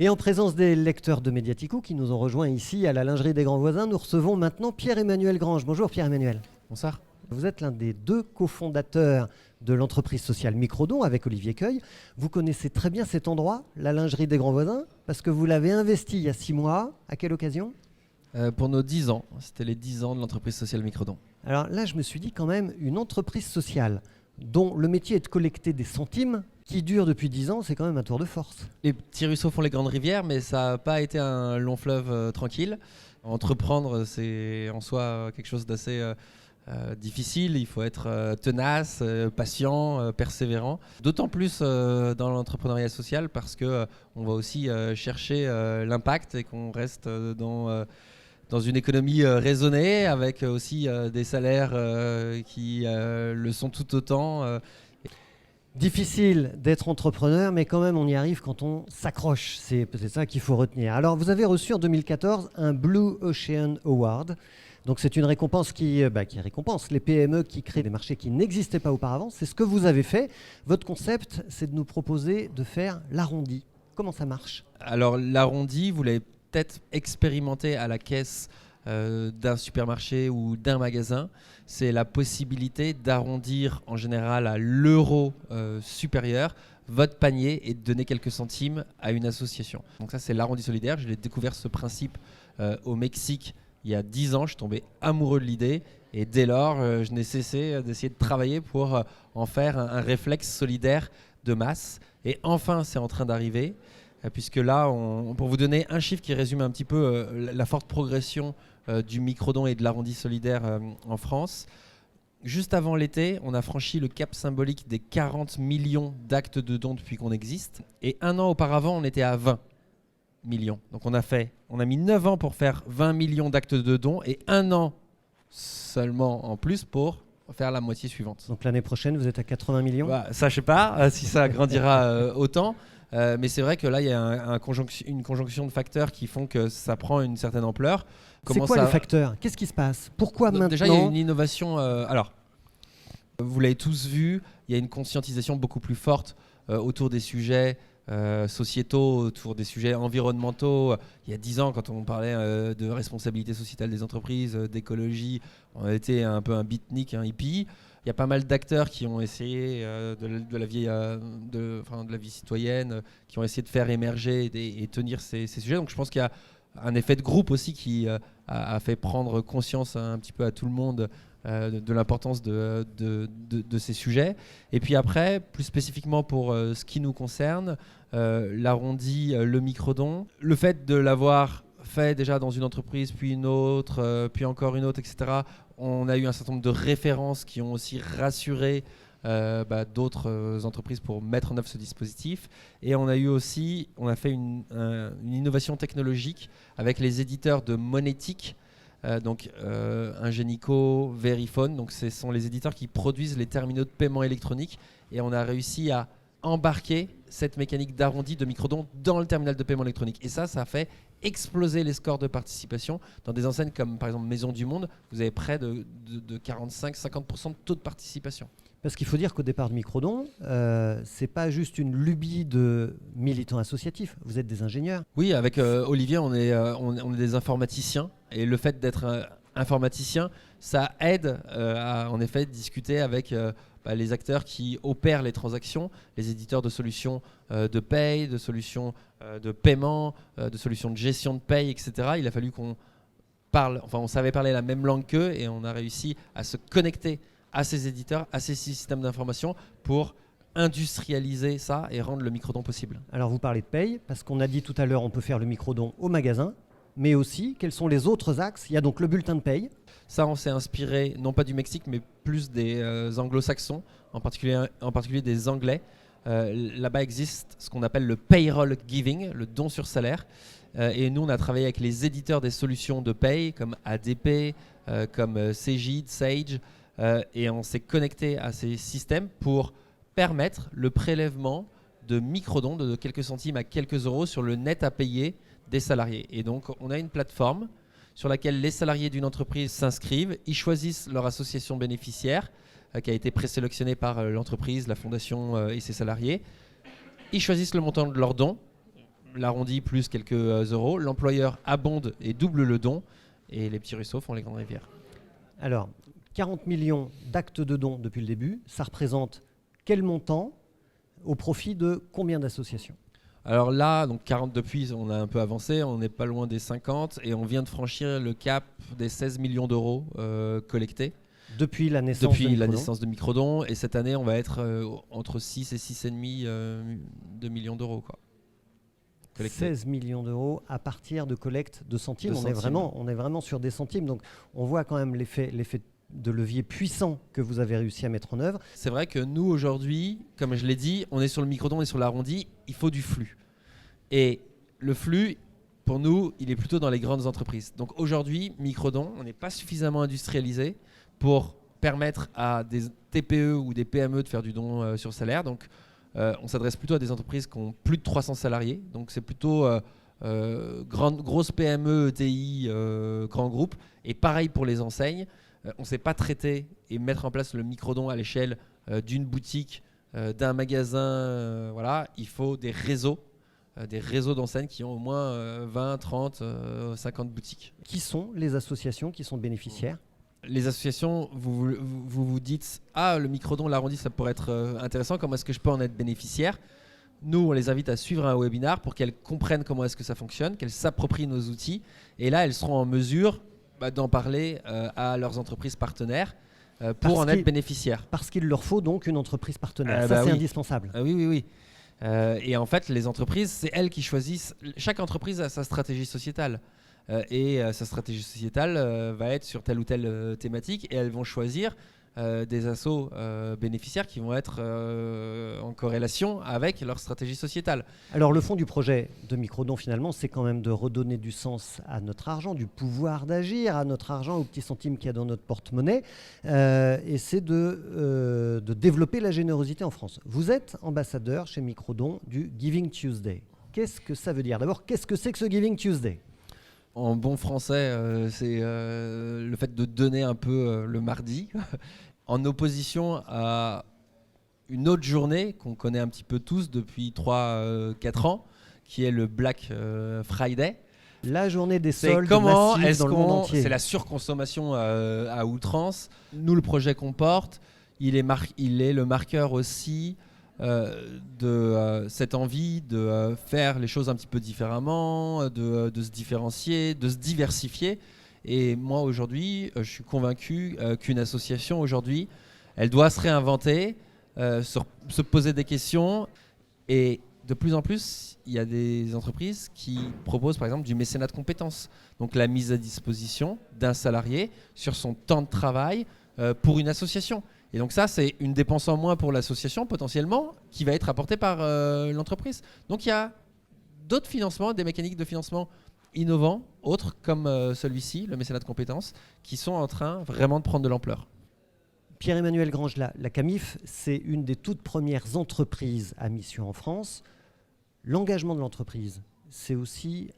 Et en présence des lecteurs de Mediatico qui nous ont rejoints ici à la lingerie des Grands Voisins, nous recevons maintenant Pierre-Emmanuel Grange. Bonjour Pierre-Emmanuel. Bonsoir. Vous êtes l'un des deux cofondateurs de l'entreprise sociale Microdon avec Olivier Cueil. Vous connaissez très bien cet endroit, la lingerie des Grands Voisins, parce que vous l'avez investi il y a 6 mois. À quelle occasion ? Pour nos 10 ans, c'était les 10 ans de l'entreprise sociale Microdon. Alors là, je me suis dit quand même, une entreprise sociale dont le métier est de collecter des centimes, qui dure depuis 10 ans, c'est quand même un tour de force. Les petits ruisseaux font les grandes rivières, mais ça n'a pas été un long fleuve tranquille. Entreprendre, c'est en soi quelque chose d'assez difficile. Il faut être tenace, patient, persévérant. D'autant plus dans l'entrepreneuriat social parce qu'on va aussi chercher l'impact et qu'on reste dans une économie raisonnée, avec aussi des salaires qui le sont tout autant. Difficile d'être entrepreneur, mais quand même on y arrive quand on s'accroche. C'est peut-être ça qu'il faut retenir. Alors vous avez reçu en 2014 un Blue Ocean Award. Donc c'est une récompense qui récompense les PME qui créent des marchés qui n'existaient pas auparavant. C'est ce que vous avez fait. Votre concept, c'est de nous proposer de faire l'arrondi. Comment ça marche ? Alors l'arrondi, vous l'avez peut-être expérimenté à la caisse d'un supermarché ou d'un magasin. C'est la possibilité d'arrondir en général à l'euro supérieur votre panier et de donner quelques centimes à une association. Donc ça, c'est l'arrondi solidaire. J'ai découvert ce principe au Mexique il y a 10 ans. Je suis tombé amoureux de l'idée et dès lors, je n'ai cessé d'essayer de travailler pour en faire un réflexe solidaire de masse. Et enfin, c'est en train d'arriver. Puisque là, pour vous donner un chiffre qui résume un petit peu la forte progression du microdon et de l'arrondi solidaire en France, juste avant l'été, on a franchi le cap symbolique des 40 millions d'actes de dons depuis qu'on existe. Et un an auparavant, on était à 20 millions. Donc on a mis 9 ans pour faire 20 millions d'actes de dons et un an seulement en plus pour faire la moitié suivante. Donc l'année prochaine, vous êtes à 80 millions ? Ça, je sais pas si ça grandira autant. Mais c'est vrai que là, il y a une conjonction de facteurs qui font que ça prend une certaine ampleur. C'est quoi les facteurs ? Qu'est-ce qui se passe ? Pourquoi maintenant ? Déjà, il y a une innovation. Alors, vous l'avez tous vu, il y a une conscientisation beaucoup plus forte autour des sujets sociétaux, autour des sujets environnementaux. Il y a 10 ans, quand on parlait de responsabilité sociétale des entreprises, d'écologie, on était un peu un beatnik, un hippie. Il y a pas mal d'acteurs qui ont essayé de la vie citoyenne, qui ont essayé de faire émerger et tenir ces sujets. Donc je pense qu'il y a un effet de groupe aussi qui a fait prendre conscience un petit peu à tout le monde de l'importance de ces sujets. Et puis après, plus spécifiquement pour ce qui nous concerne, l'arrondi, le microdon, le fait de l'avoir fait déjà dans une entreprise, puis une autre, puis encore une autre, etc. On a eu un certain nombre de références qui ont aussi rassuré d'autres entreprises pour mettre en œuvre ce dispositif. Et on a fait une innovation technologique avec les éditeurs de Monétique, Ingenico, Verifone. Donc ce sont les éditeurs qui produisent les terminaux de paiement électronique. Et on a réussi à embarquer cette mécanique d'arrondi de microdon dans le terminal de paiement électronique. Et ça a fait exploser les scores de participation. Dans des enseignes comme par exemple Maison du Monde, vous avez près de 45-50% de taux de participation. Parce qu'il faut dire qu'au départ de Microdon, c'est pas juste une lubie de militants associatifs, vous êtes des ingénieurs. Oui, avec Olivier, on est des informaticiens. Et le fait d'être informaticien, ça aide à en effet discuter avec les acteurs qui opèrent les transactions, les éditeurs de solutions de paye, de solutions de paiement, de solutions de gestion de paye, etc. Il a fallu qu'on parle, on savait parler la même langue qu'eux et on a réussi à se connecter à ces éditeurs, à ces systèmes d'information pour industrialiser ça et rendre le microdon possible. Alors vous parlez de paye, parce qu'on a dit tout à l'heure on peut faire le microdon au magasin, mais aussi quels sont les autres axes ? Il y a donc le bulletin de paye. Ça, on s'est inspiré non pas du Mexique, mais plus des anglo-saxons, en particulier des Anglais. Là-bas existe ce qu'on appelle le payroll giving, le don sur salaire. Et nous, on a travaillé avec les éditeurs des solutions de paye, comme ADP, comme Cegid, Sage, et on s'est connecté à ces systèmes pour permettre le prélèvement de microdons de quelques centimes à quelques euros sur le net à payer des salariés. Et donc, on a une plateforme sur laquelle les salariés d'une entreprise s'inscrivent, ils choisissent leur association bénéficiaire qui a été présélectionnée par l'entreprise, la fondation et ses salariés. Ils choisissent le montant de leur don l'arrondi plus quelques euros. L'employeur abonde et double le don. Et les petits ruisseaux font les grandes rivières. Alors, 40 millions d'actes de dons depuis le début, ça représente quel montant au profit de combien d'associations ? Alors là, donc 40 depuis, on a un peu avancé, on n'est pas loin des 50 et on vient de franchir le cap des 16 millions d'euros collectés. Depuis la naissance de Microdon. Et cette année, on va être entre 6 et 6,5 de millions d'euros. Quoi. 16 millions d'euros à partir de collecte de centimes. On est vraiment sur des centimes. Donc on voit quand même l'effet de levier puissant que vous avez réussi à mettre en œuvre. C'est vrai que nous, aujourd'hui, comme je l'ai dit, on est sur le microdon, on est sur l'arrondi, il faut du flux. Et le flux, pour nous, il est plutôt dans les grandes entreprises. Donc aujourd'hui, microdon, on n'est pas suffisamment industrialisé pour permettre à des TPE ou des PME de faire du don sur salaire. Donc on s'adresse plutôt à des entreprises qui ont plus de 300 salariés. Donc c'est plutôt grosses PME, ETI, grands groupes. Et pareil pour les enseignes. On ne sait pas traiter et mettre en place le microdon à l'échelle d'une boutique, d'un magasin. Voilà. Il faut des réseaux d'enseignes qui ont au moins 20, 30, 50 boutiques. Qui sont les associations qui sont bénéficiaires ? Les associations, vous dites « Ah, le microdon, l'arrondi, ça pourrait être intéressant. Comment est-ce que je peux en être bénéficiaire ?» Nous, on les invite à suivre un webinar pour qu'elles comprennent comment est-ce que ça fonctionne, qu'elles s'approprient nos outils. Et là, elles seront en mesure d'en parler à leurs entreprises partenaires pour en être bénéficiaires. Parce qu'il leur faut donc une entreprise partenaire. C'est indispensable. Oui. Et en fait, les entreprises, c'est elles qui choisissent. Chaque entreprise a sa stratégie sociétale. Et sa stratégie sociétale va être sur telle ou telle thématique. Et elles vont choisir des assos bénéficiaires qui vont être en corrélation avec leur stratégie sociétale. Alors le fond du projet de Microdon finalement, c'est quand même de redonner du sens à notre argent, du pouvoir d'agir à notre argent, aux petits centimes qu'il y a dans notre porte-monnaie, et c'est de développer la générosité en France. Vous êtes ambassadeur chez Microdon du Giving Tuesday. Qu'est-ce que ça veut dire ? D'abord, qu'est-ce que c'est que ce Giving Tuesday ? En bon français, c'est le fait de donner un peu le mardi, en opposition à une autre journée qu'on connaît un petit peu tous depuis 3-4 ans, qui est le Black Friday. La journée des soldes massifs dans le monde entier. C'est la surconsommation à outrance. Nous, le projet qu'on porte, il est le marqueur aussi de cette envie de faire les choses un petit peu différemment, de se différencier, de se diversifier. Et moi aujourd'hui, je suis convaincu qu'une association aujourd'hui, elle doit se réinventer, se poser des questions. Et de plus en plus, il y a des entreprises qui proposent par exemple du mécénat de compétences. Donc la mise à disposition d'un salarié sur son temps de travail pour une association. Et donc ça, c'est une dépense en moins pour l'association potentiellement qui va être apportée par l'entreprise. Donc il y a d'autres financements, des mécaniques de financement innovants, autres comme celui-ci, le mécénat de compétences, qui sont en train vraiment de prendre de l'ampleur. Pierre-Emmanuel Grange, la CAMIF, c'est une des toutes premières entreprises à mission en France. L'engagement de l'entreprise, c'est aussi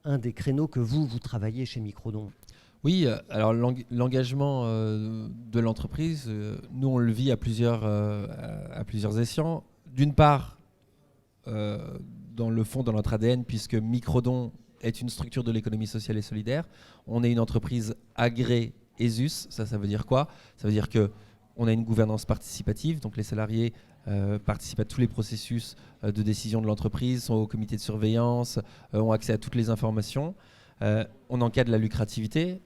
un des créneaux que vous travaillez chez Microdon. Oui, alors l'engagement de l'entreprise, nous on le vit à plusieurs escients. D'une part, dans le fond, dans notre ADN, puisque Microdon est une structure de l'économie sociale et solidaire. On est une entreprise agréée ESUS. Ça veut dire quoi ? Ça veut dire qu'on a une gouvernance participative, donc les salariés participent à tous les processus de décision de l'entreprise, sont au comité de surveillance, ont accès à toutes les informations. On encadre la lucrativité,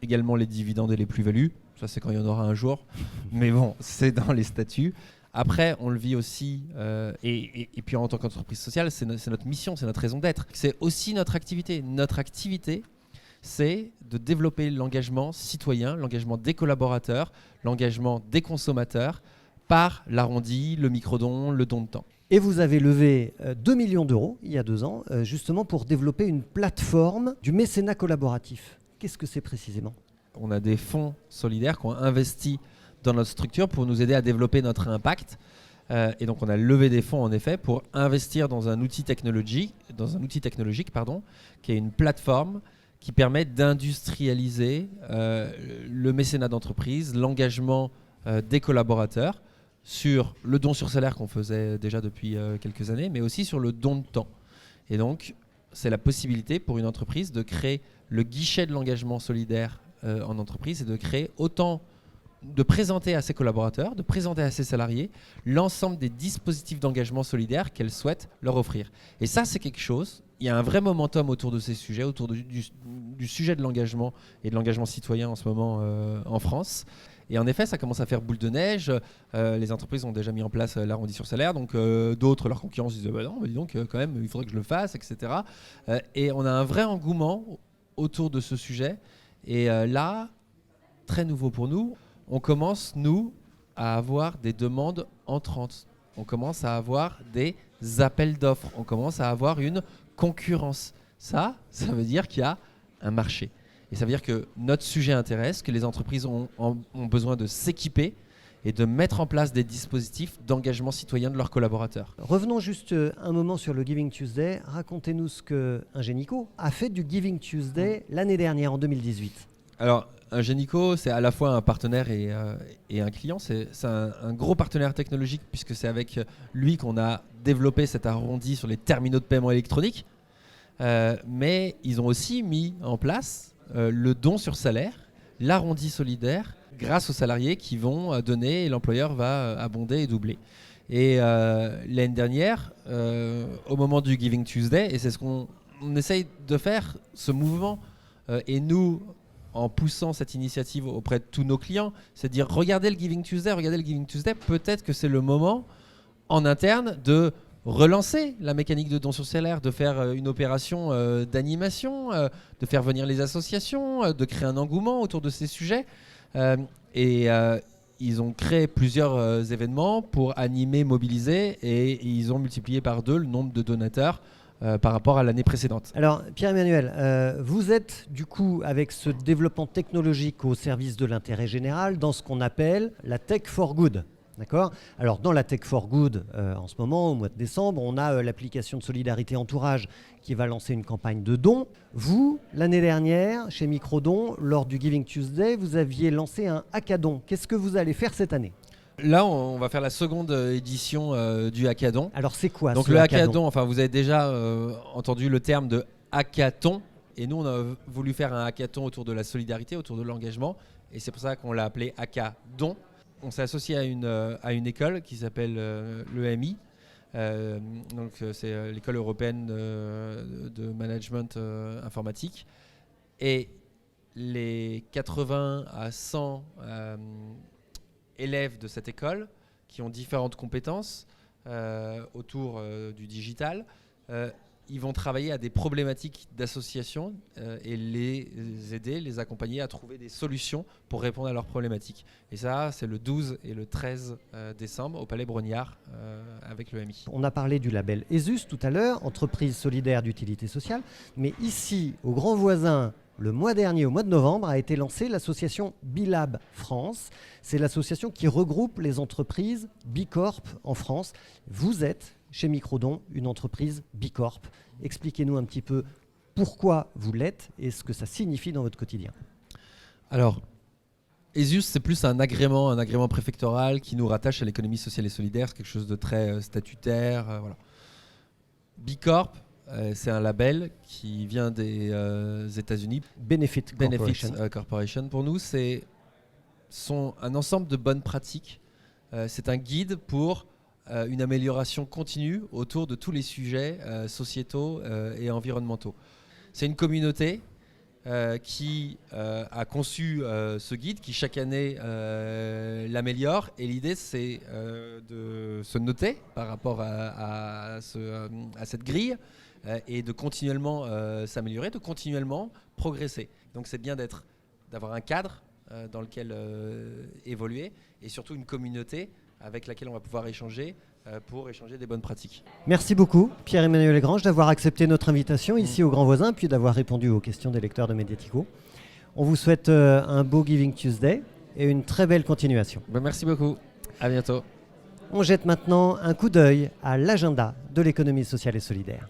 également les dividendes et les plus-values. Ça, c'est quand il y en aura un jour. Mais bon, c'est dans les statuts. Après, on le vit aussi, et puis en tant qu'entreprise sociale, c'est notre mission, c'est notre raison d'être. C'est aussi notre activité. Notre activité, c'est de développer l'engagement citoyen, l'engagement des collaborateurs, l'engagement des consommateurs par l'arrondi, le microdon, le don de temps. Et vous avez levé 2 millions d'euros il y a 2 ans, justement pour développer une plateforme du mécénat collaboratif. Qu'est-ce que c'est précisément ? On a des fonds solidaires qui ont investi dans notre structure pour nous aider à développer notre impact. Et donc on a levé des fonds en effet pour investir dans un outil technologique, qui est une plateforme qui permet d'industrialiser le mécénat d'entreprise, l'engagement des collaborateurs sur le don sur salaire qu'on faisait déjà depuis quelques années, mais aussi sur le don de temps. Et donc, c'est la possibilité pour une entreprise de créer le guichet de l'engagement solidaire en entreprise et de créer de présenter à ses collaborateurs, de présenter à ses salariés l'ensemble des dispositifs d'engagement solidaire qu'elle souhaite leur offrir. Et ça, c'est quelque chose, il y a un vrai momentum autour de ces sujets, autour du sujet de l'engagement et de l'engagement citoyen en ce moment en France. Et en effet, ça commence à faire boule de neige. Les entreprises ont déjà mis en place l'arrondi sur salaire. Donc d'autres, leurs concurrents, se disent bah non, mais dis donc, quand même, il faudrait que je le fasse, etc. Et on a un vrai engouement autour de ce sujet. Et là, très nouveau pour nous, on commence, nous, à avoir des demandes entrantes. On commence à avoir des appels d'offres. On commence à avoir une concurrence. Ça veut dire qu'il y a un marché. Et ça veut dire que notre sujet intéresse, que les entreprises ont besoin de s'équiper et de mettre en place des dispositifs d'engagement citoyen de leurs collaborateurs. Revenons juste un moment sur le Giving Tuesday. Racontez-nous ce que Ingenico a fait du Giving Tuesday l'année dernière, en 2018. Alors, Ingenico, c'est à la fois un partenaire et un client. C'est un gros partenaire technologique puisque c'est avec lui qu'on a développé cet arrondi sur les terminaux de paiement électronique. Mais ils ont aussi mis en place le don sur salaire, l'arrondi solidaire, grâce aux salariés qui vont donner et l'employeur va abonder et doubler. Et l'année dernière, au moment du Giving Tuesday, et c'est ce qu'on essaye de faire, ce mouvement, et nous, en poussant cette initiative auprès de tous nos clients, c'est de dire regardez le Giving Tuesday, peut-être que c'est le moment en interne de relancer la mécanique de don sur salaire, de faire une opération d'animation, de faire venir les associations, de créer un engouement autour de ces sujets. Ils ont créé plusieurs événements pour animer, mobiliser, et ils ont multiplié par 2 le nombre de donateurs par rapport à l'année précédente. Alors, Pierre-Emmanuel, vous êtes du coup, avec ce développement technologique au service de l'intérêt général, dans ce qu'on appelle la Tech for Good. D'accord ? Alors, dans la Tech for Good, en ce moment, au mois de décembre, on a l'application de Solidarité Entourage qui va lancer une campagne de dons. Vous, l'année dernière, chez Microdon, lors du Giving Tuesday, vous aviez lancé un hackathon. Qu'est-ce que vous allez faire cette année ? Là, on va faire la seconde édition du hackathon. Alors, c'est quoi donc ce le hackathon ? Enfin, vous avez déjà entendu le terme de hackathon. Et nous, on a voulu faire un hackathon autour de la solidarité, autour de l'engagement. Et c'est pour ça qu'on l'a appelé hackathon. On s'est associé à une école qui s'appelle l'EMI. Donc c'est l'école européenne de management informatique. Et les 80 à 100 élèves de cette école qui ont différentes compétences autour du digital, ils vont travailler à des problématiques d'association et les aider, les accompagner à trouver des solutions pour répondre à leurs problématiques. Et ça, c'est le 12 et le 13 décembre au Palais Brognard avec l'EMI. On a parlé du label ESUS tout à l'heure, entreprise solidaire d'utilité sociale. Mais ici, au Grand Voisin, le mois dernier, au mois de novembre, a été lancée l'association Bilab France. C'est l'association qui regroupe les entreprises Bicorp en France. Vous êtes, chez Microdon, une entreprise Bicorp. Expliquez-nous un petit peu pourquoi vous l'êtes et ce que ça signifie dans votre quotidien. Alors, ESUS, c'est plus un agrément préfectoral qui nous rattache à l'économie sociale et solidaire. C'est quelque chose de très statutaire. Voilà. Bicorp, c'est un label qui vient des États-Unis. Benefit Corporation. Pour nous, c'est un ensemble de bonnes pratiques. C'est un guide pour une amélioration continue autour de tous les sujets sociétaux et environnementaux. C'est une communauté qui a conçu ce guide, qui chaque année l'améliore. Et l'idée, c'est de se noter par rapport à cette grille et de continuellement s'améliorer, de continuellement progresser. Donc c'est bien d'avoir un cadre dans lequel évoluer et surtout une communauté avec laquelle on va pouvoir échanger pour échanger des bonnes pratiques. Merci beaucoup Pierre-Emmanuel Grange d'avoir accepté notre invitation ici au Grand Voisin puis d'avoir répondu aux questions des lecteurs de Mediatico. On vous souhaite un beau Giving Tuesday et une très belle continuation. Merci beaucoup, à bientôt. On jette maintenant un coup d'œil à l'agenda de l'économie sociale et solidaire.